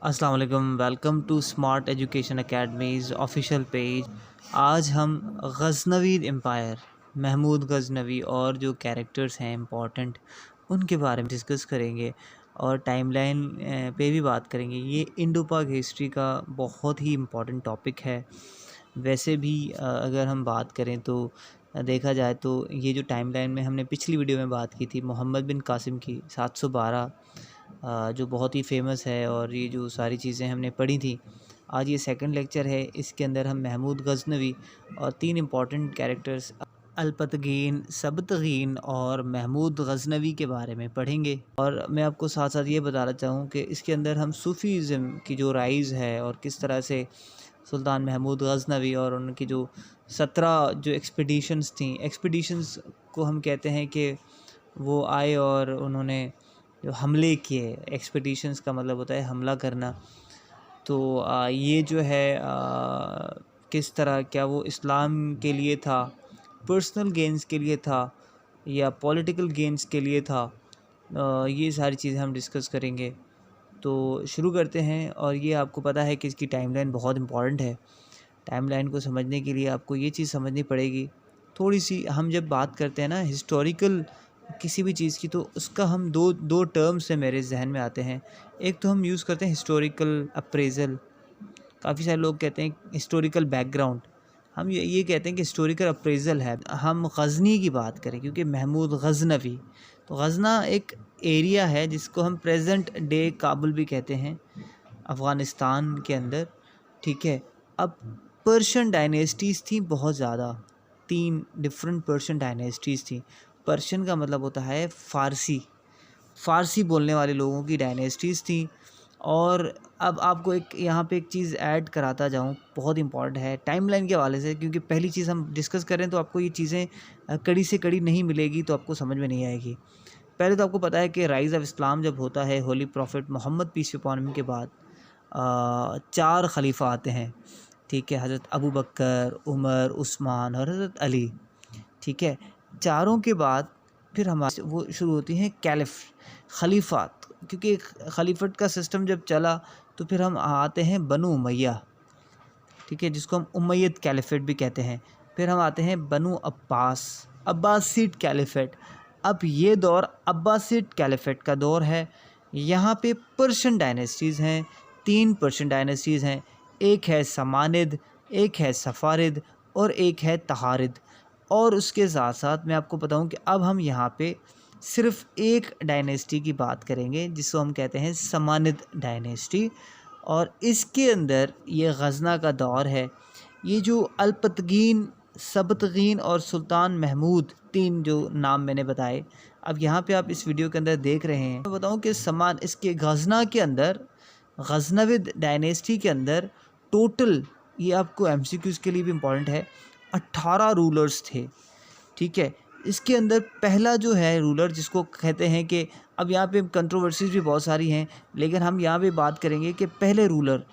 अस्सलाम वालेकुम। Welcome to smart education academy's official page. आज हम गज़नवी एम्पायर, महमूद गज़नवी और जो कैरेक्टर्स हैं इम्पोर्टेंट, उनके बारे में डिस्कस करेंगे और टाइमलाइन पे भी बात करेंगे। ये इंडो पाक हिस्ट्री का बहुत ही इम्पोर्टेंट टॉपिक है। वैसे भी अगर हम बात करें तो देखा जाए तो ये जो टाइमलाइन में हमने पिछली वीडियो में बात की थी मोहम्मद बिन कासिम की 712, जो बहुत ही फ़ेमस है, और ये जो सारी चीज़ें हमने पढ़ी थी। आज ये सेकंड लेक्चर है, इसके अंदर हम महमूद गज़नवी और 3 इम्पॉर्टेंट कैरेक्टर्स अलपतगीन, सबतगीन और महमूद गज़नवी के बारे में पढ़ेंगे। और मैं आपको साथ साथ ये बताना चाहूँ कि इसके अंदर हम सूफ़ीज़्म की जो राइज़ है और किस तरह से सुल्तान महमूद गज़नवी और उनकी जो 17 जो एक्सपीडिशंस थी, एक्सपीडिशंस को हम कहते हैं कि वो आए और उन्होंने जो हमले किए। एक्सपीडिशंस का मतलब होता है हमला करना। तो ये जो है किस तरह, क्या वो इस्लाम के लिए था, पर्सनल गेंस के लिए था या पॉलिटिकल गेंस के लिए था, ये सारी चीज़ें हम डिस्कस करेंगे। तो शुरू करते हैं। और ये आपको पता है कि इसकी टाइमलाइन बहुत इम्पॉर्टेंट है। टाइमलाइन को समझने के लिए आपको ये चीज़ समझनी पड़ेगी थोड़ी सी। हम जब बात करते हैं ना हिस्टोरिकल किसी भी चीज़ की, तो उसका हम दो टर्म्स से मेरे जहन में आते हैं। एक तो हम यूज़ करते हैं हिस्टोरिकल अप्रेज़ल, काफ़ी सारे लोग कहते हैं हिस्टोरिकल बैकग्राउंड। हम ये कहते हैं कि हिस्टोरिकल अप्रेज़ल है। हम गज़नी की बात करें क्योंकि महमूद गज़नवी, तो गज़ना एक एरिया है जिसको हम प्रेजेंट डे काबुल भी कहते हैं, अफ़गानिस्तान के अंदर। ठीक है। अब पर्शियन डायनेस्टीज़ थी बहुत ज़्यादा, 3 डिफरेंट पर्शियन डायनेस्टीज़ थी। पर्शियन का मतलब होता है फ़ारसी बोलने वाले लोगों की डायनेस्टीज़ थी। और अब आपको एक यहाँ पे एक चीज़ ऐड कराता जाऊँ, बहुत इंपॉर्टेंट है टाइमलाइन के हवाले से, क्योंकि पहली चीज़ हम डिस्कस करें तो आपको ये चीज़ें कड़ी से कड़ी नहीं मिलेगी तो आपको समझ में नहीं आएगी। पहले तो आपको पता है कि राइज़ ऑफ इस्लाम जब होता है holy prophet Muhammad peace be upon him के बाद 4 खलीफा आते हैं। ठीक है, हज़रत अबू बकर, उमर, उस्मान और हज़रत अली। ठीक है, चारों के बाद फिर हमारे वो शुरू होती हैं खलीफात, क्योंकि खलीफत का सिस्टम जब चला तो फिर हम आते हैं बनु उमैया। ठीक है, जिसको हम उमैयद कैलिफेट भी कहते हैं। फिर हम आते हैं बनु अब्बासिड कैलिफेट। अब ये दौर अब्बासिड कैलिफेट का दौर है। यहाँ पे पर्शियन डायनेस्टीज़ हैं, 3 पर्शियन डायनेस्टीज़ हैं। एक है समानिद, एक है सफ़ारिद और एक है तहारिद। और उसके साथ साथ मैं आपको बताऊं कि अब हम यहाँ पे सिर्फ़ एक डायनेस्टी की बात करेंगे जिसको हम कहते हैं समानिद डायनेस्टी। और इसके अंदर ये गज़ना का दौर है। ये जो अलपतगीन, सबतगीन और सुल्तान महमूद, 3 जो नाम मैंने बताए, अब यहाँ पे आप इस वीडियो के अंदर देख रहे हैं। मैं बताऊँ कि इसके गज़ना के अंदर, गज़नविद डायनेस्टी के अंदर टोटल, ये आपको एमसीक्यूज़ के लिए भी इम्पॉर्टेंट है, 18 रूलर्स थे। ठीक है, इसके अंदर पहला जो है रूलर जिसको कहते हैं कि, अब यहाँ पे कंट्रोवर्सीज़ भी बहुत सारी हैं, लेकिन हम यहाँ पे बात करेंगे कि पहले रूलर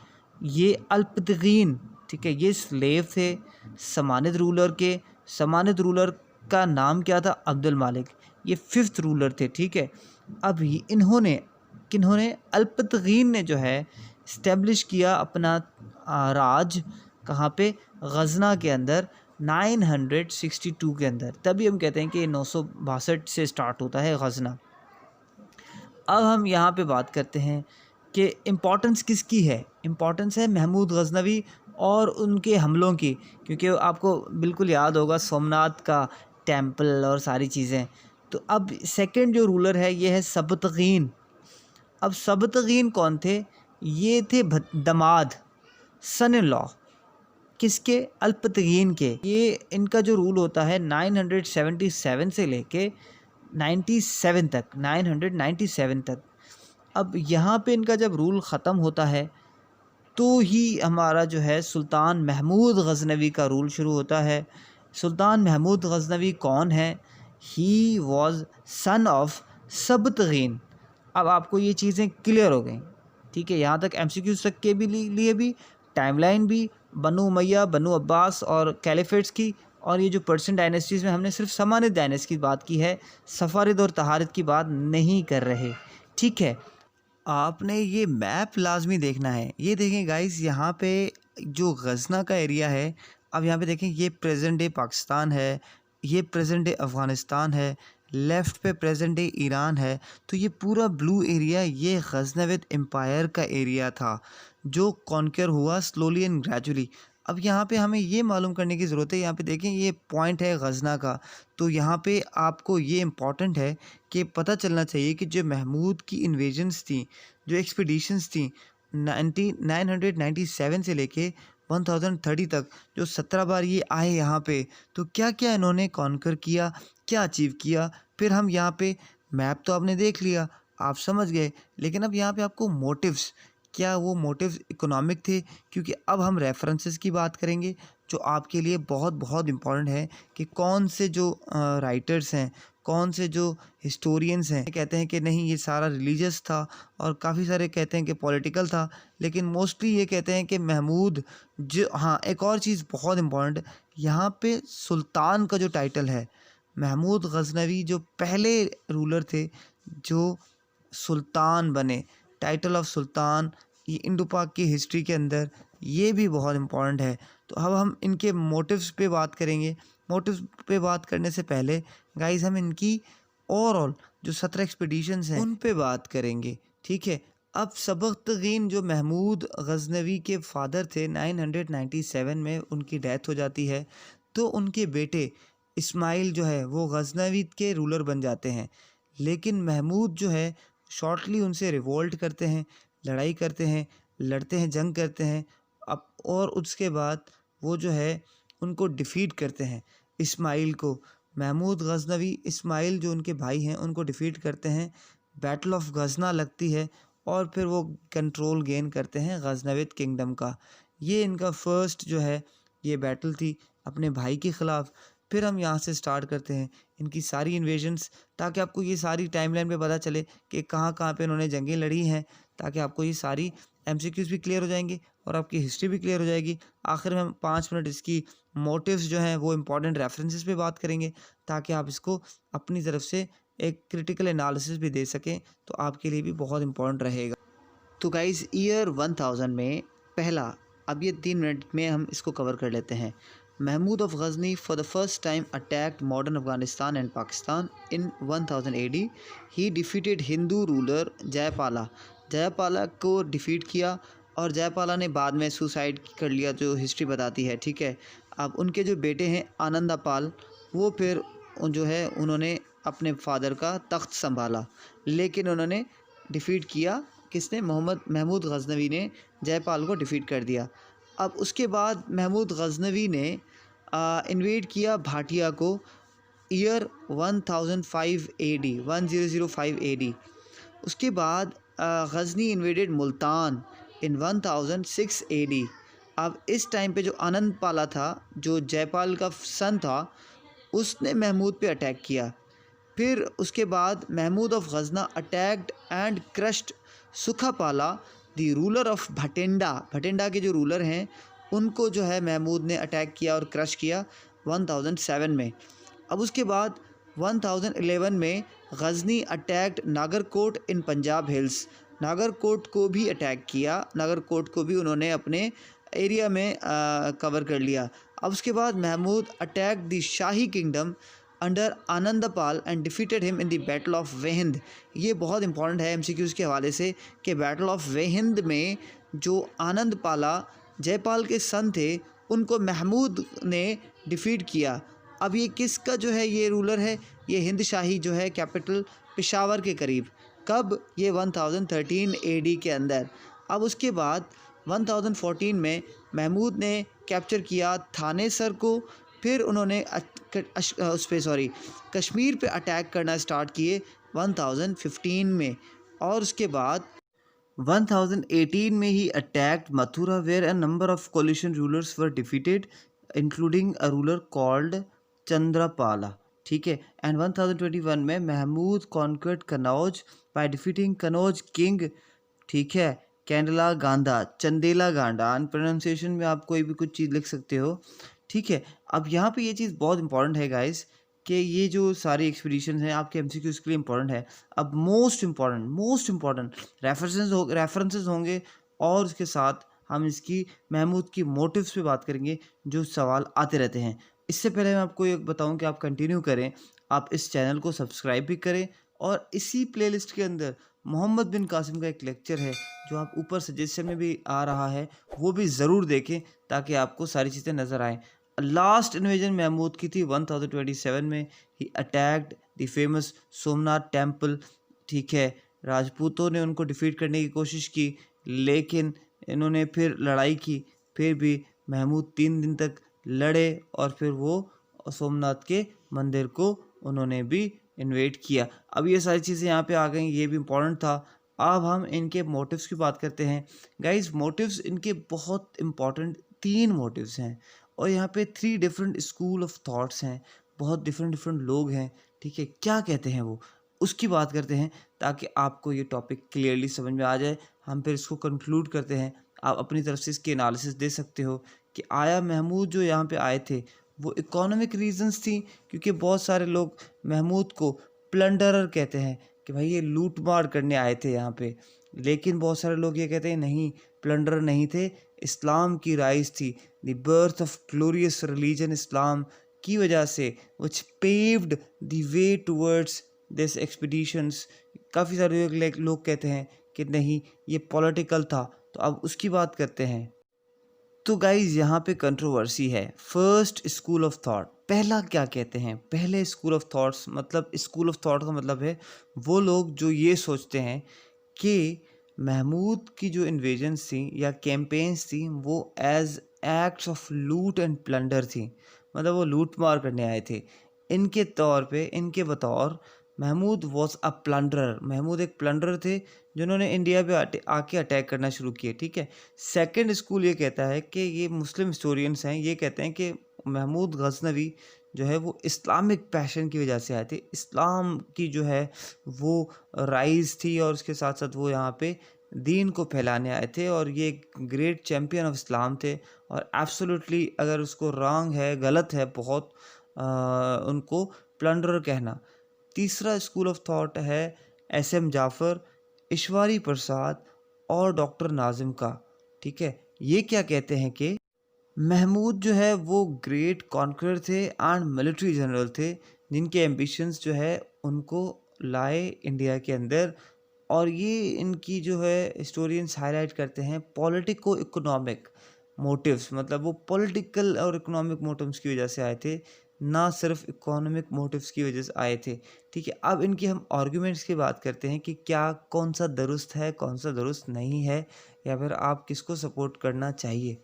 ये अल्पतगीन, ठीक है, ये स्लेव थे समानिद रूलर के। समानिद रूलर का नाम क्या था? अब्दुल मालिक। ये 5th रूलर थे। ठीक है, अब किन्होंने अल्पतगीन ने जो है इस्टेब्लिश किया अपना राज, कहाँ पे? गज़ना के अंदर 962 के अंदर। तभी हम कहते हैं कि 962 से स्टार्ट होता है गज़ना। अब हम यहाँ पे बात करते हैं कि इम्पॉर्टेंस किसकी है। इम्पॉर्टेंस है महमूद गज़नवी और उनके हमलों की, क्योंकि आपको बिल्कुल याद होगा सोमनाथ का टेम्पल और सारी चीज़ें। तो अब सेकंड जो रूलर है ये है सबतगीन। अब सबतगीन कौन थे? ये थे दमाद, सन इन लॉ, किसके? अल्पतगीन के। ये इनका जो रूल होता है 977 से लेके 97 तक, 997 तक। अब यहाँ पे इनका जब रूल ख़त्म होता है तो ही हमारा जो है सुल्तान महमूद गज़नवी का रूल शुरू होता है। सुल्तान महमूद गज़नवी कौन है? He was son of Sabuktigin. अब आपको ये चीज़ें क्लियर हो गई। ठीक है, यहाँ तक एमसीक्यूज़ तक के भी लिए भी, टाइमलाइन भी, बनु उमैया, बनु अब्बास और कैलिफेट्स की। और ये जो पर्शियन डायनेस्टीज़ में हमने सिर्फ समानिद डायनेस्टी की बात की है, सफ़ारिद और तहारिद की बात नहीं कर रहे। ठीक है, आपने ये मैप लाजमी देखना है। ये देखें गाइस, यहाँ पे जो गजना का एरिया है, अब यहाँ पे देखें ये प्रेजेंट डे पाकिस्तान है, ये प्रेजेंट डे अफ़गानिस्तान है, लेफ़्ट पे प्रेजेंट डे ईरान है। तो ये पूरा ब्लू एरिया ये गज़नविद एम्पायर का एरिया था जो कॉन्कर हुआ स्लोली एंड ग्रेजुअली। अब यहाँ पे हमें ये मालूम करने की ज़रूरत है, यहाँ पे देखें ये पॉइंट है गजना का। तो यहाँ पे आपको ये इम्पॉर्टेंट है कि पता चलना चाहिए कि जो महमूद की इन्वेजन्स थी, जो एक्सपीडिशंस थी 997 से लेके 1030 तक, जो 17 बार ये आए यहाँ पे, तो क्या क्या इन्होंने कॉन्कर किया, क्या अचीव किया। फिर हम यहाँ पे मैप तो आपने देख लिया, आप समझ गए, लेकिन अब यहाँ पे आपको मोटिव्स, क्या वो मोटिव्स इकोनॉमिक थे, क्योंकि अब हम रेफरेंसेस की बात करेंगे जो आपके लिए बहुत बहुत इम्पॉर्टेंट है कि कौन से जो राइटर्स हैं, कौन से जो हिस्टोरियंस हैं कहते हैं कि नहीं ये सारा रिलीजियस था, और काफ़ी सारे कहते हैं कि पॉलिटिकल था, लेकिन मोस्टली ये कहते हैं कि महमूद जो, हाँ एक और चीज़ बहुत इम्पॉर्टेंट, यहाँ पे सुल्तान का जो टाइटल है, महमूद गजनवी जो पहले रूलर थे जो सुल्तान बने, टाइटल ऑफ सुल्तान, ये इंडो पाक की हिस्ट्री के अंदर ये भी बहुत इम्पॉर्टेंट है। तो अब हम इनके मोटिव्स पे बात करेंगे। मोटिव्स पे बात करने से पहले गाइस हम इनकी ओवरऑल जो 17 एक्सपीडिशंस हैं उन पे बात करेंगे, ठीक है। अब सबकतगीन जो महमूद गजनवी के फादर थे, 997 में उनकी डेथ हो जाती है, तो उनके बेटे इस्माइल जो है वो गजनवी के रूलर बन जाते हैं। लेकिन महमूद जो है शॉर्टली उनसे रिवोल्ट करते हैं, लड़ाई करते हैं, लड़ते हैं, जंग करते हैं। अब और उसके बाद वो जो है उनको डिफ़ीट करते हैं, इस्माइल को। महमूद गजनवी इस्माइल जो उनके भाई हैं उनको डिफ़ीट करते हैं, बैटल ऑफ गजना लगती है, और फिर वो कंट्रोल गेन करते हैं गजनविद किंगडम का। ये इनका फर्स्ट जो है ये बैटल थी अपने भाई के ख़िलाफ़। फिर हम यहाँ से स्टार्ट करते हैं इनकी सारी इन्वेजन्स, ताकि आपको ये सारी टाइमलाइन पे पता चले कि कहाँ कहाँ पे इन्होंने जंगें लड़ी हैं, ताकि आपको ये सारी एमसीक्यूज़ भी क्लियर हो जाएंगे और आपकी हिस्ट्री भी क्लियर हो जाएगी। आखिर में हम 5 मिनट इसकी मोटिव्स जो हैं वो इंपॉर्टेंट रेफरेंसेस पे बात करेंगे, ताकि आप इसको अपनी तरफ से एक क्रिटिकल एनालिसिस भी दे सकें, तो आपके लिए भी बहुत इंपॉर्टेंट रहेगा। तो गाइज़ ईयर 1000 में पहला, अब ये 3 मिनट में हम इसको कवर कर लेते हैं। Mahmud of Ghazni for the first time attacked modern Afghanistan and Pakistan in 1000 AD। He defeated Hindu ruler Jayapala, Jayapala को डिफ़ीट किया, और जयपाला ने बाद में सुसाइड कर लिया, जो हिस्ट्री बताती है, ठीक है। अब उनके जो बेटे हैं आनंदापाल, वो फिर जो है उन्होंने अपने फादर का तख्त संभाला, लेकिन उन्होंने डिफ़ीट किया, किसने, महमूद गजनवी ने जयपाल को डिफ़ीट कर दिया। अब उसके बाद महमूद गजनवी ने इन्वेड किया भाटिया को ईयर 1005 AD, 1005 AD। उसके बाद गजनी इन्वेडेड मुल्तान इन 1006 AD। अब इस टाइम पे जो आनंद पाला था, जो जयपाल का सन था, उसने महमूद पे अटैक किया। फिर उसके बाद Mahmud of Ghazna attacked and crushed Sukhapala the ruler of Bathinda, Bathinda के जो रूलर हैं उनको जो है महमूद ने अटैक किया और क्रश किया 1007 में। अब उसके बाद 1011 में गजनी अटैक्ड नागरकोट इन पंजाब हिल्स, नागरकोट को भी अटैक किया, नागरकोट को भी उन्होंने अपने एरिया में कवर कर लिया। अब उसके बाद Mahmud attacked the Shahi kingdom under Anandpal and defeated him in the battle of Waihind. ये बहुत इंपॉर्टेंट है एमसीक्यूज़ के हवाले से कि बैटल ऑफ वेहिंद में जो आनंदपाला जयपाल के सन थे उनको महमूद ने डिफ़ीट किया। अब ये किसका जो है ये रूलर है, ये हिंद शाही जो है कैपिटल पेशावर के करीब, कब, ये 1013 AD के अंदर। अब उसके बाद 1014 में महमूद ने कैप्चर किया थानेसर को, फिर उन्होंने कश्मीर पे अटैक करना स्टार्ट किए 1015 में, और उसके बाद 1018 में he attacked Mathura where a number of coalition rulers were defeated including a ruler called Chandrapala, ठीक है। एंड 1021 में Mahmud conquered Kannauj by defeating Kannauj king, ठीक है, कैंडला गांधा, चंदेला गांडा, प्रोनाउंसिएशन में आप कोई भी कुछ चीज़ लिख सकते हो, ठीक है। अब यहाँ पे ये चीज़ बहुत इंपॉर्टेंट है गाइस कि ये जो सारी एक्सपीडिशंस हैं आपके एमसीक्यूज़ के लिए इम्पोर्टेंट है। अब मोस्ट इम्पोर्टेंट रेफरेंसेस होंगे और उसके साथ हम इसकी महमूद की मोटिव्स पे बात करेंगे जो सवाल आते रहते हैं। इससे पहले मैं आपको ये बताऊँ कि आप कंटिन्यू करें, आप इस चैनल को सब्सक्राइब भी करें और इसी प्लेलिस्ट के अंदर मोहम्मद बिन कासिम का एक लेक्चर है जो आप ऊपर सजेशन में भी आ रहा है, वो भी ज़रूर देखें ताकि आपको सारी चीज़ें नज़र आएँ। लास्ट इन्वेजन महमूद की थी 1027 में। He attacked the famous Somnath temple, ठीक है। राजपूतों ने उनको डिफीट करने की कोशिश की, लेकिन इन्होंने फिर लड़ाई की, फिर भी महमूद 3 दिन तक लड़े और फिर वो सोमनाथ के मंदिर को उन्होंने भी इन्वेट किया। अब ये सारी चीज़ें यहाँ पे आ गई, ये भी इम्पोर्टेंट था। अब हम इनके मोटिव्स की बात करते हैं। गाइस, मोटिव्स इनके बहुत इम्पोर्टेंट 3 मोटिव्स हैं और यहाँ पे 3 डिफरेंट स्कूल ऑफ थॉट्स हैं, बहुत डिफरेंट लोग हैं, ठीक है। क्या कहते हैं वो, उसकी बात करते हैं ताकि आपको ये टॉपिक क्लियरली समझ में आ जाए। हम फिर इसको कंक्लूड करते हैं। आप अपनी तरफ से इसकी एनालिसिस दे सकते हो कि आया महमूद जो यहाँ पे आए थे वो इकोनॉमिक रीजंस थी, क्योंकि बहुत सारे लोग महमूद को प्लंडरर कहते हैं कि भाई ये लूट मार करने आए थे यहाँ पे, लेकिन बहुत सारे लोग ये कहते हैं नहीं, प्लंडरर नहीं थे, इस्लाम की राइज थी, the birth of glorious religion Islam की वजह से which paved the way towards this expeditions. काफ़ी सारे लोग कहते हैं कि नहीं, ये पॉलिटिकल था। तो अब उसकी बात करते हैं। तो गाइज यहाँ पे कंट्रोवर्सी है। फर्स्ट स्कूल ऑफ थॉट, पहला क्या कहते हैं, पहले स्कूल ऑफ थॉट्स, मतलब स्कूल ऑफ थॉट का मतलब है वो लोग जो ये सोचते हैं कि महमूद की जो इन्वेजन्स थी या कैंपेन्स थी वो एज एक्ट्स ऑफ लूट एंड प्लंडर थी, मतलब वो लूट मार करने आए थे। इनके तौर पे, इनके बतौर महमूद वॉज अ प्लंडरर, महमूद एक प्लंडर थे जिन्होंने इंडिया पे आके अटैक करना शुरू किए, ठीक है। सेकंड स्कूल ये कहता है कि ये मुस्लिम हिस्टोरियंस हैं, ये कहते हैं कि महमूद गजनवी जो है वो इस्लामिक पैशन की वजह से आए थे, इस्लाम की जो है वो राइज थी और उसके साथ साथ वो यहाँ पे दीन को फैलाने आए थे और ये ग्रेट चैम्पियन ऑफ इस्लाम थे। और एब्सोल्युटली अगर उसको रॉन्ग है, गलत है बहुत उनको प्लंडर कहना। तीसरा स्कूल ऑफ थॉट है एस.एम. जाफ़र, ईश्वरी प्रसाद और डॉक्टर नाजिम का, ठीक है। ये क्या कहते हैं कि महमूद जो है वो ग्रेट कॉन्करर थे एंड मिलिट्री जनरल थे, जिनके एम्बिशंस जो है उनको लाए इंडिया के अंदर। और ये इनकी जो है हिस्टोरियंस हाईलाइट करते हैं पॉलिटिको इकोनॉमिक मोटिव्स, मतलब वो पॉलिटिकल और इकोनॉमिक मोटिव्स की वजह से आए थे, ना सिर्फ इकोनॉमिक मोटिव्स की वजह से आए थे, ठीक है। अब इनकी हम आर्गुमेंट्स की बात करते हैं कि क्या, कौन सा दुरुस्त है, कौन सा दुरुस्त नहीं है, या फिर आप किसको सपोर्ट करना चाहिए।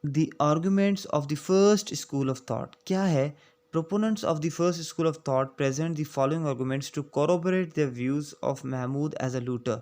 The arguments of the first school of thought क्या है। Proponents of the first school of thought present the following arguments to corroborate their views of Mahmud as a looter।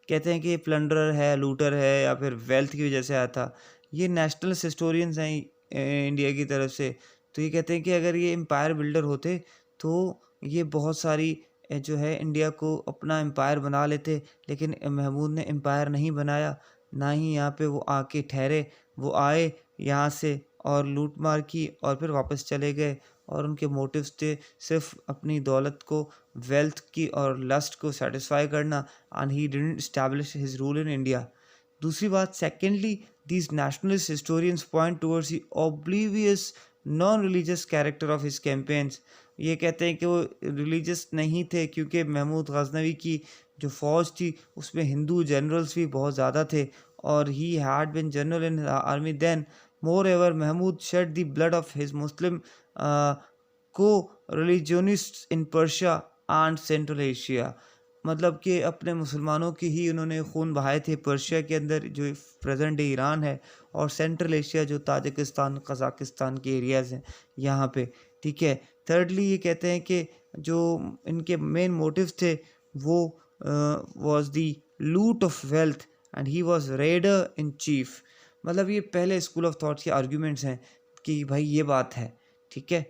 कहते हैं कि ये प्लंडर है, लूटर है या फिर वेल्थ की वजह से आया था। ये नेशनल हिस्टोरियंस हैं इंडिया की तरफ से, तो ये कहते हैं कि अगर ये एम्पायर बिल्डर होते तो ये बहुत सारी जो है इंडिया को अपना एम्पायर बना लेते, लेकिन महमूद ने एम्पायर नहीं बनाया, ना ही यहाँ पे वो आके ठहरे। वो आए यहाँ से और लूट मार की और फिर वापस चले गए, और उनके मोटिव्स थे सिर्फ अपनी दौलत को, वेल्थ की और लस्ट को सेटिस्फाई करना, and he didn't establish his rule in India. दूसरी बात, secondly these nationalist historians point towards the oblivious non religious character of his campaigns. ये कहते हैं कि वो रिलीजियस नहीं थे क्योंकि महमूद गजनवी की जो फ़ौज थी उसमें हिंदू जनरल्स भी बहुत ज़्यादा थे, और he had been general in army then. Moreover, Mahmud shed the blood of his Muslim co-religionists in Persia and Central Asia। मतलब कि अपने मुसलमानों की ही उन्होंने खून बहाए थे पर्शिया के अंदर जो प्रेजेंट डे ईरान है, और सेंट्रल एशिया जो ताजिकिस्तान, कज़ाकिस्तान के एरियाज़ हैं यहाँ पे, ठीक है। थर्डली ये कहते हैं कि जो इनके मेन मोटिव थे वो was the loot of wealth and he was raider in chief. मतलब ये पहले स्कूल ऑफ थॉट्स के आर्ग्यूमेंट्स हैं कि भाई ये बात है, ठीक है।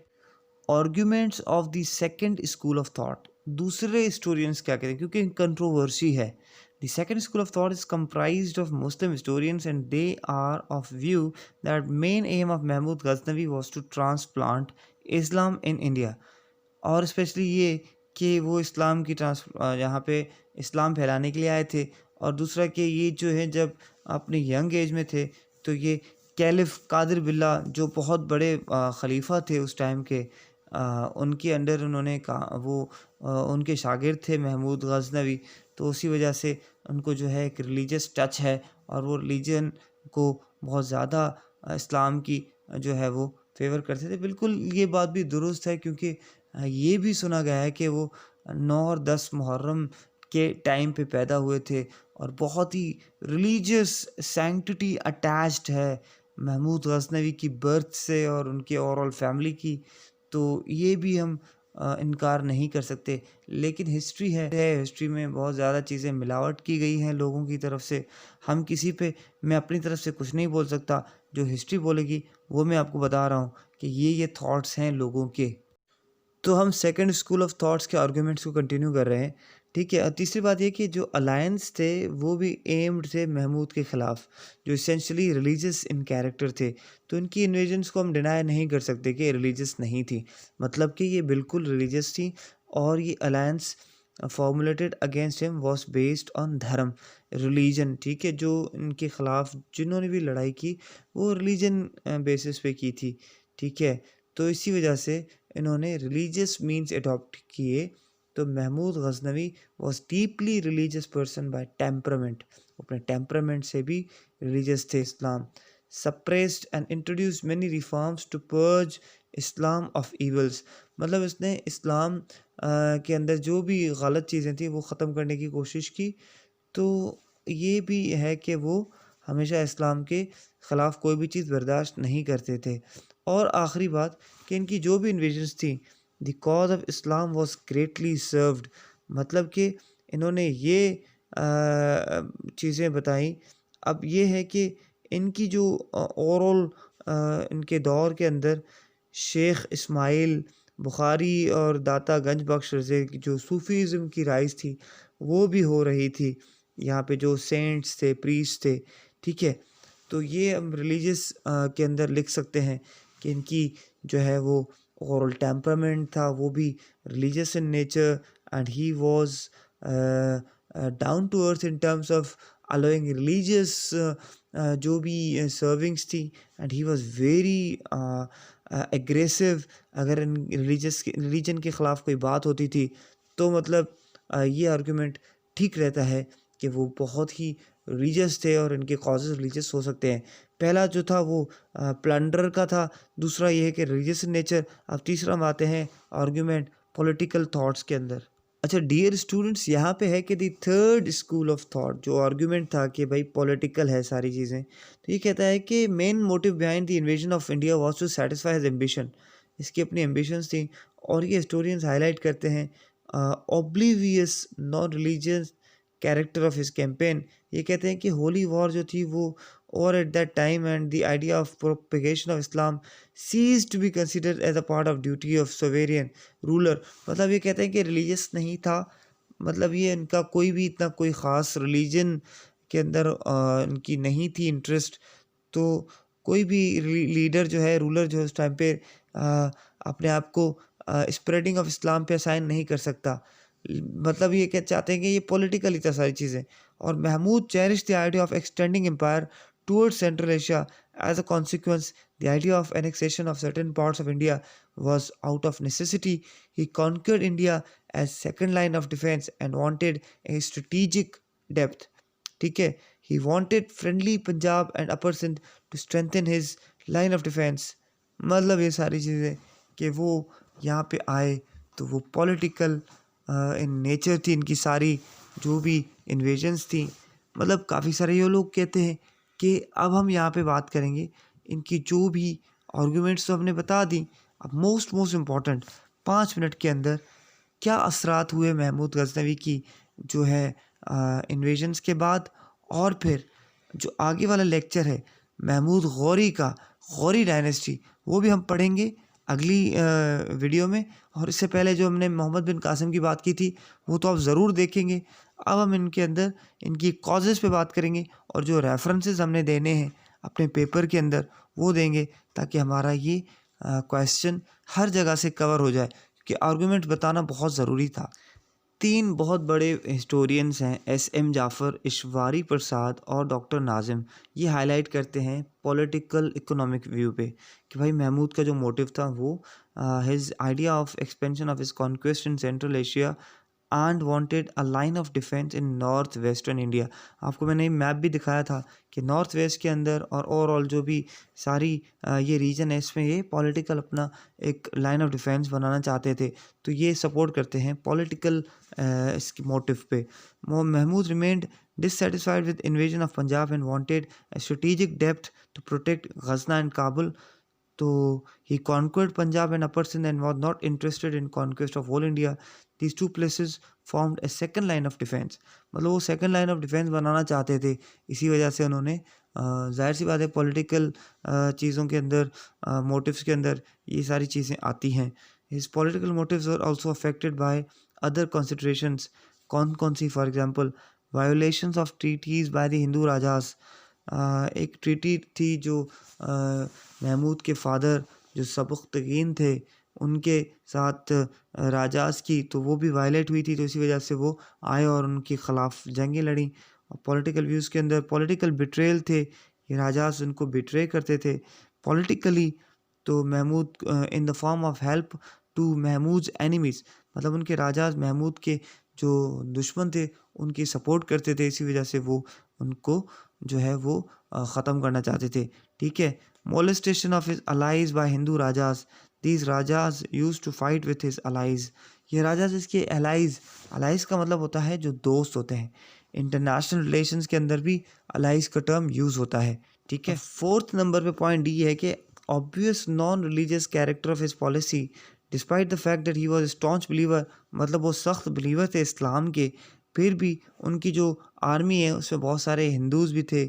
Arguments of the second school of thought, दूसरे हिस्टोरियंस क्या कहते हैं, क्योंकि कंट्रोवर्सी है। The second school of thought is comprised of Muslim historians and they are of view that main aim of Mahmud Ghaznavi was to transplant Islam in India. और specially ये कि वो इस्लाम की यहाँ पे इस्लाम फैलाने के लिए आए थे। और दूसरा कि ये जो है जब अपने यंग एज में थे तो ये कैलिफ कादिर बिल्ला जो बहुत बड़े खलीफा थे उस टाइम के, उनके अंडर उन्होंने उनके शागिर्द थे महमूद गज़नवी। तो उसी वजह से उनको जो है एक रिलीजियस टच है और वो रिलीजन को बहुत ज़्यादा इस्लाम की जो है वो फेवर करते थे। बिल्कुल ये बात भी दुरुस्त है क्योंकि ये भी सुना गया है कि वो 9 और 10 मुहर्रम के टाइम पे पैदा हुए थे और बहुत ही रिलीजियस सैंक्टिटी अटैच्ड है महमूद गज़नवी की बर्थ से और उनके ओवरऑल फैमिली की। तो ये भी हम इनकार नहीं कर सकते। लेकिन हिस्ट्री है, हिस्ट्री में बहुत ज़्यादा चीज़ें मिलावट की गई हैं लोगों की तरफ से। हम किसी पे मैं अपनी तरफ से कुछ नहीं बोल सकता, जो हिस्ट्री बोलेगी वो मैं आपको बता रहा हूँ कि ये थॉट्स हैं लोगों के। तो हम सेकंड स्कूल ऑफ थॉट्स के आर्गुमेंट्स को कंटिन्यू कर रहे हैं, ठीक है। तीसरी बात ये कि जो अलायंस थे वो भी एम्ड थे महमूद के ख़िलाफ़, जो इसेंशली रिलीजियस इन कैरेक्टर थे। तो इनकी इन्वेजन्स को हम डिनाई नहीं कर सकते कि रिलीजियस नहीं थी, मतलब कि ये बिल्कुल रिलीजियस थी। और ये alliance formulated against him was based on धर्म, रिलीजन, ठीक है। जो इनके ख़िलाफ़ जिन्होंने भी लड़ाई की वो रिलीजन बेसिस पे की थी, ठीक है। तो इसी वजह से इन्होंने रिलीजियस मीन्स अडॉप्ट किए। तो Mahmud Ghaznavi was deeply religious person by temperament, अपने टेम्परामेंट से भी रिलीजियस थे। Islam suppressed and introduce many reforms to purge Islam of evils, मतलब इसने इस्लाम के अंदर जो भी गलत चीज़ें थी वो ख़त्म करने की कोशिश की। तो ये भी है कि वो हमेशा इस्लाम के ख़िलाफ़ कोई भी चीज़ बर्दाश्त नहीं करते थे। और आखिरी बात कि इनकी जो भी इन्वेजन्स थी, the cause of Islam was greatly served, मतलब कि इन्होंने ये चीज़ें बताई। अब ये है कि इनकी जो ओवरऑल इनके दौर के अंदर शेख इस्माइल बुखारी और दाता गंज बख्श रज़े की जो सूफ़ीज़्म की राइज़ थी वो भी हो रही थी। यहाँ पे जो सेंट्स थे, प्रीस्ट थे, ठीक है। तो ये हम रिलीजियस के अंदर लिख सकते हैं कि इनकी जो है वो ओवरऑल टेम्परामेंट था वो भी religious in nature, and he was down to earth in terms of allowing religious जो भी सर्विंग्स थी, and he was very aggressive. अगर इन रिलीजन के ख़िलाफ़ कोई बात होती थी तो मतलब ये आर्गुमेंट ठीक रहता है कि वो बहुत ही रिलीजियस थे और इनके कॉजेज़ रिलीजियस हो सकते हैं। पहला जो था वो प्लंडर का था, दूसरा ये है कि रिलीजियस इन नेचर। अब तीसरा हम आते हैं आर्गुमेंट पॉलिटिकल थॉट्स के अंदर। अच्छा डियर स्टूडेंट्स, यहाँ पे है कि the third school of thought जो आर्गुमेंट था कि भाई पॉलिटिकल है सारी चीज़ें, तो ये कहता है कि main motive behind the invasion of India was to satisfy his ambition, इसकी अपनी एम्बिशंस थी। और ये हिस्टोरियंस हाईलाइट करते हैं oblivious non religious character of his campaign. ये कहते हैं कि होली वॉर जो थी वो और at that time and the idea of propagation of Islam सीज to be considered as a part of duty of sovereign ruler, मतलब ये कहते हैं कि रिलीजियस नहीं था, मतलब ये इनका कोई भी इतना कोई ख़ास रिलीजन के अंदर इनकी नहीं थी इंटरेस्ट। तो कोई भी लीडर जो है, रूलर जो है उस टाइम पे अपने आप को स्प्रेडिंग ऑफ इस्लाम पे असाइन नहीं कर सकता। मतलब ये क्या चाहते हैं कि ये पॉलिटिकल था सारी चीज़ें। और Mahmud cherish the idea of extending empire towards Central Asia. As a consequence, the idea of annexation of certain parts of India was out of necessity. He conquered India as second line of defense and wanted a strategic depth. ठीक है, he wanted friendly Punjab and Upper Sindh to strengthen his line of defense. मतलब ये सारी चीज़ें कि वो यहाँ पे आए तो वो पॉलिटिकल इन नेचर थी इनकी सारी जो भी इन्वेजन्स थी। मतलब काफ़ी सारे ये लोग कहते हैं कि अब हम यहाँ पे बात करेंगे इनकी जो भी आर्गुमेंट्स तो हमने बता दी। अब मोस्ट इम्पॉर्टेंट 5 मिनट के अंदर क्या असरात हुए महमूद गज़नवी की जो है इन्वेजन्स के बाद, और फिर जो आगे वाला लेक्चर है महमूद गौरी का, गौरी डायनेस्टी, वो भी हम पढ़ेंगे अगली वीडियो में। और इससे पहले जो हमने मोहम्मद बिन कासिम की बात की थी वो तो आप ज़रूर देखेंगे। अब हम इनके अंदर इनकी कॉजेज़ पे बात करेंगे और जो रेफरेंसेस हमने देने हैं अपने पेपर के अंदर वो देंगे ताकि हमारा ये क्वेश्चन हर जगह से कवर हो जाए। क्योंकि आर्गूमेंट बताना बहुत ज़रूरी था। 3 बहुत बड़े हिस्टोरियंस हैं, एस.एम. जाफ़र, इशवारी प्रसाद और डॉक्टर नाज़िम। ये हाइलाइट करते हैं पॉलिटिकल इकोनॉमिक व्यू पे कि भाई महमूद का जो मोटिव था वो his idea of expansion of his conquest in central Asia and wanted a line of defence in north western India. आपको मैंने मैप भी दिखाया था कि नॉर्थ वेस्ट के अंदर और ओवरऑल जो भी सारी ये रीजन है इसमें ये पॉलिटिकल अपना एक लाइन ऑफ डिफेंस बनाना चाहते थे। तो ये सपोर्ट करते हैं पॉलिटिकल इसके मोटिव पे। Mahmud remained dissatisfied with invasion of Punjab and wanted a strategic depth to protect Ghazna and Kabul. तो he conquered Punjab and Upper Sindh and was not interested in conquest of whole India. These two places formed a second line of defense. मतलब वो second line of defense बनाना चाहते थे, इसी वजह से उन्होंने जाहिर सी बात है पॉलिटिकल चीज़ों के अंदर मोटिव्स के अंदर ये सारी चीज़ें आती हैं। His political motives were also affected by other considerations. कौन सी for example violations of treaties by the Hindu Rajas. एक ट्रीटी थी जो महमूद के फादर जो सबख्तगीन थे उनके साथ राजास की, तो वो भी वायलेट हुई थी, तो इसी वजह से वो आए और उनके ख़िलाफ़ जंगें लड़ी। और पॉलिटिकल व्यूज़ के अंदर पॉलिटिकल बिट्रेयल थे, ये राजास उनको बिट्रे करते थे पॉलिटिकली। तो Mahmud in the form of help to Mahmud enemies, मतलब उनके राजास महमूद के जो दुश्मन थे उनकी सपोर्ट करते थे, इसी वजह से वो उनको जो है वो ख़त्म करना चाहते थे। ठीक है। Molestation of his allies by Hindu rajas, these rajas use to fight with his allies. ये राजास इसके अलाइज का मतलब होता है जो दोस्त होते हैं। इंटरनेशनल रिलेशंस के अंदर भी अलाइज का टर्म यूज़ होता है। ठीक है। फोर्थ नंबर पे पॉइंट डी है कि obvious non religious character of his policy despite the fact that he was staunch believer, मतलब वो सख्त बिलीवर थे इस्लाम के, फिर भी उनकी जो आर्मी है उसमें बहुत सारे हिंदूज़ भी थे।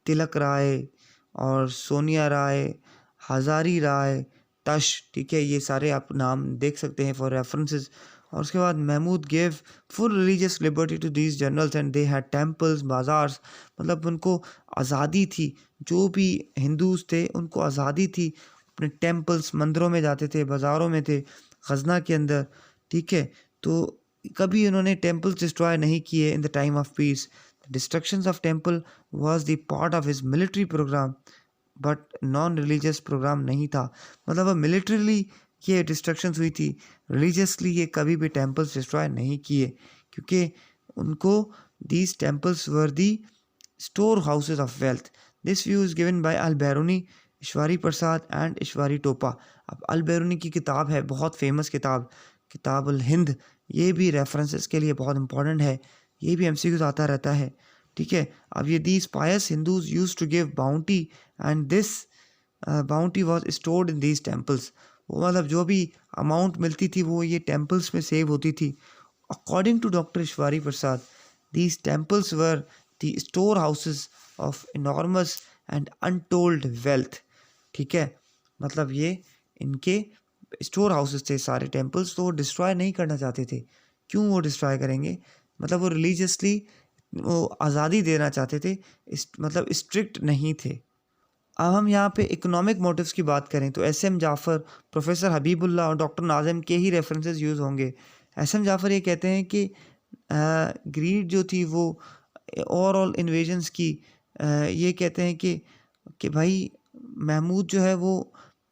तिलक राय और सोनिया राय, हज़ारी राय, तश, ठीक है, ये सारे आप नाम देख सकते हैं फॉर रेफरेंसेस। और उसके बाद Mahmud gave full religious liberty to these generals and they had temples, bazaars, मतलब उनको आज़ादी थी, जो भी हिंदूज़ थे उनको आज़ादी थी, अपने टेम्पल्स मंदिरों में जाते थे, बाज़ारों में थे गज़ना के अंदर। ठीक है। तो कभी उन्होंने टेम्पल्स डिस्ट्रॉय नहीं किए in the time of peace. Destructions of temple was the part of his military program but non religious program नहीं था। मतलब मिलिट्रीली ये डिस्ट्रक्शंस हुई थी, रिलीजियसली ये कभी भी टेम्पल्स डिस्ट्रॉय नहीं किए, क्योंकि उनको these temples were the store houses of wealth. This view is given by Al Biruni, Ishwari Prasad and इशवारी टोपा। अब अल बैरूनी की किताब है, बहुत फेमस किताब, किताब अल हिंद, ये भी रेफरेंसेस के लिए बहुत इंपॉर्टेंट है, ये भी एमसीक्यूज आता रहता है। ठीक है। अब ये these pious Hindus use to give bounty and this bounty was stored in these temples. वो मतलब जो भी अमाउंट मिलती थी वो ये टेम्पल्स में सेव होती थी। According to doctor Ishwari Prasad, these temples were the store houses of enormous and untold wealth. ठीक है। मतलब ये इनके स्टोर हाउसेस थे सारे टेम्पल्स, तो वो डिस्ट्रॉय नहीं करना चाहते थे। क्यों वो डिस्ट्रॉय करेंगे? मतलब वो रिलीजियसली वो आज़ादी देना चाहते थे, मतलब स्ट्रिक्ट नहीं थे। अब हम यहाँ पे इकोनॉमिक मोटिव्स की बात करें तो एस.एम. जाफ़र, प्रोफेसर हबीबुल्लाह और डॉक्टर नाज़िम के ही रेफरेंसेस यूज़ होंगे। एस.एम. जाफ़र ये कहते हैं कि ग्रीड जो थी वो ओवरऑल इन्वेजन्स की, ये कहते हैं कि भाई महमूद जो है वो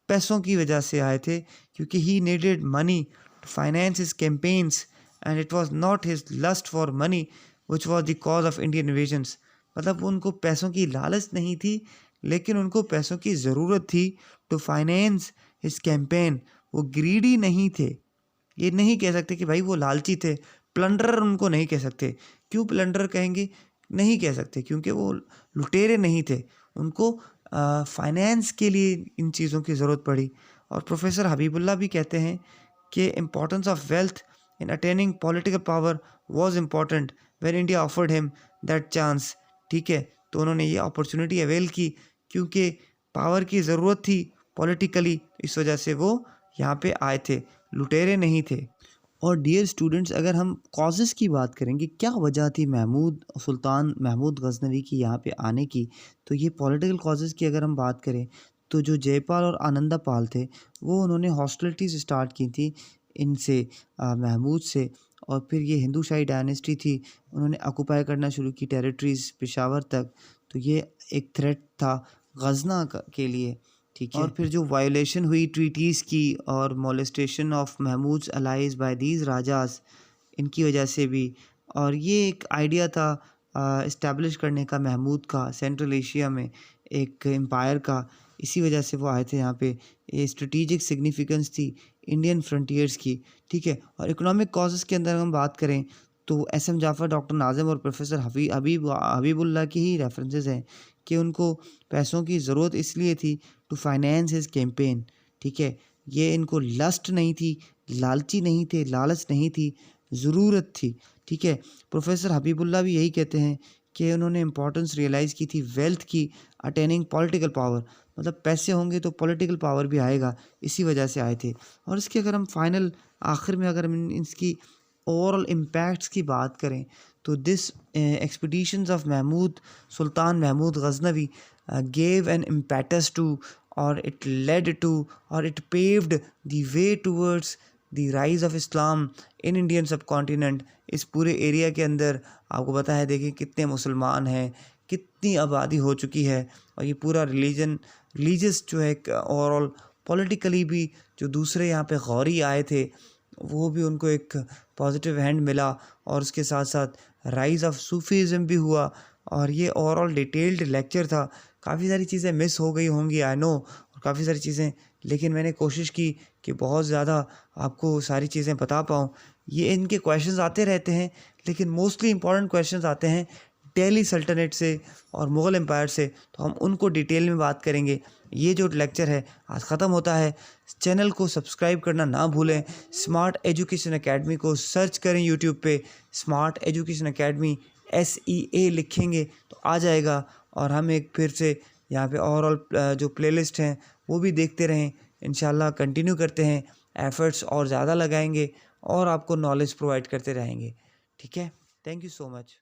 पैसों की वजह से आए थे, क्योंकि he needed money to finance his campaigns and it was not his lust for money which was the cause of Indian invasions. मतलब उनको पैसों की लालच नहीं थी, लेकिन उनको पैसों की ज़रूरत थी टू फाइनेंस हिज कैंपेन। वो ग्रीडी नहीं थे, ये नहीं कह सकते कि भाई वो लालची थे। प्लंडरर उनको नहीं कह सकते। क्यों प्लंडरर कहेंगे? नहीं कह सकते, क्योंकि वो लुटेरे नहीं थे, उनको फाइनेंस के लिए इन चीज़ों की ज़रूरत पड़ी। और प्रोफेसर हबीबुल्लाह भी कहते हैं कि importance of wealth in attaining political power was important when India offered him that chance. ठीक है। तो उन्होंने ये अपॉर्चुनिटी अवेल की, क्योंकि पावर की ज़रूरत थी पॉलिटिकली, इस वजह से वो यहाँ पे आए थे, लुटेरे नहीं थे। और डियर स्टूडेंट्स, अगर हम कॉजेज़ की बात करेंगे, क्या वजह थी सुल्तान महमूद गज़नवी की यहाँ पे आने की, तो ये पॉलिटिकल कॉजेज़ की अगर हम बात करें तो जो जयपाल और आनंदा पाल थे वो उन्होंने हॉस्टिलिटीज़ स्टार्ट की थी इनसे महमूद से। और फिर ये हिंदू शाही डायनेस्टी थी, उन्होंने ऑक्यूपाई करना शुरू की टेरिटरीज़ पेशावर तक। तो ये एक थ्रेट था गजना के लिए, ठीक है। और फिर जो वायोलेशन हुई ट्रीटीज़ की और molestation of Mahmud's allies by these rajas, इनकी वजह से भी। और ये एक आइडिया था इस्टेब्लिश करने का महमूद का सेंट्रल एशिया में एक एम्पायर का, इसी वजह से वो आए थे यहाँ पे। ये स्ट्रेटिजिक सिग्निफिकेंस थी इंडियन फ्रंटियर्स की, ठीक है। और इकोनॉमिक कॉजेज़ के अंदर हम बात करें तो एस.एम. जाफ़र, डॉक्टर नाज़िम और प्रोफेसर हबीबुल्लाह की ही रेफरेंसेस हैं कि उनको पैसों की ज़रूरत इसलिए थी टू फाइनेंस हिज कैंपेन, ठीक है। ये इनको लस्ट नहीं थी, लालची नहीं थे, लालच नहीं थी, ज़रूरत थी, ठीक है। प्रोफेसर हबीबुल्लाह भी यही कहते हैं कि उन्होंने इम्पोर्टेंस रियलाइज़ की थी वेल्थ की अटेनिंग पॉलिटिकल पावर, मतलब पैसे होंगे तो पॉलिटिकल पावर भी आएगा, इसी वजह से आए थे। और इसके अगर हम फाइनल आखिर में अगर हम इसकी ओवरऑल इम्पैक्ट्स की बात करें तो this expeditions of Mahmud sultan Mahmud Ghaznavi gave an impetus to, or it led to, or it paved the way towards the rise of Islam in Indian subcontinent। इस पूरे एरिया के अंदर आपको पता है, देखिए कितने मुसलमान हैं, कितनी आबादी हो चुकी है। और ये पूरा रिलीजियस जो है ओवरऑल पॉलिटिकली भी जो दूसरे यहाँ पे गौरी आए थे वो भी उनको एक पॉजिटिव हैंड मिला। और उसके साथ साथ राइज़ ऑफ सूफीज़म भी हुआ। और ये ओवरऑल डिटेल्ड लेक्चर था, काफ़ी सारी चीज़ें मिस हो गई होंगी आई नो, और काफ़ी सारी चीज़ें, लेकिन मैंने कोशिश की कि बहुत ज़्यादा आपको सारी चीज़ें बता पाऊँ। ये इनके क्वेश्चंस आते रहते हैं, लेकिन मोस्टली इंपॉर्टेंट क्वेश्चंस आते हैं दिल्ली सल्तनत से और मुग़ल एम्पायर से, तो हम उनको डिटेल में बात करेंगे। ये जो लेक्चर है आज ख़त्म होता है। चैनल को सब्सक्राइब करना ना भूलें। स्मार्ट एजुकेशन एकेडमी को सर्च करें यूट्यूब पे, स्मार्ट एजुकेशन एकेडमी SEA लिखेंगे तो आ जाएगा। और हम एक फिर से यहाँ पे ओवरऑल जो प्लेलिस्ट हैं वो भी देखते रहें। इंशाल्लाह कंटिन्यू करते हैं, एफ़र्ट्स और ज़्यादा लगाएंगे और आपको नॉलेज प्रोवाइड करते रहेंगे, ठीक है। Thank you so much.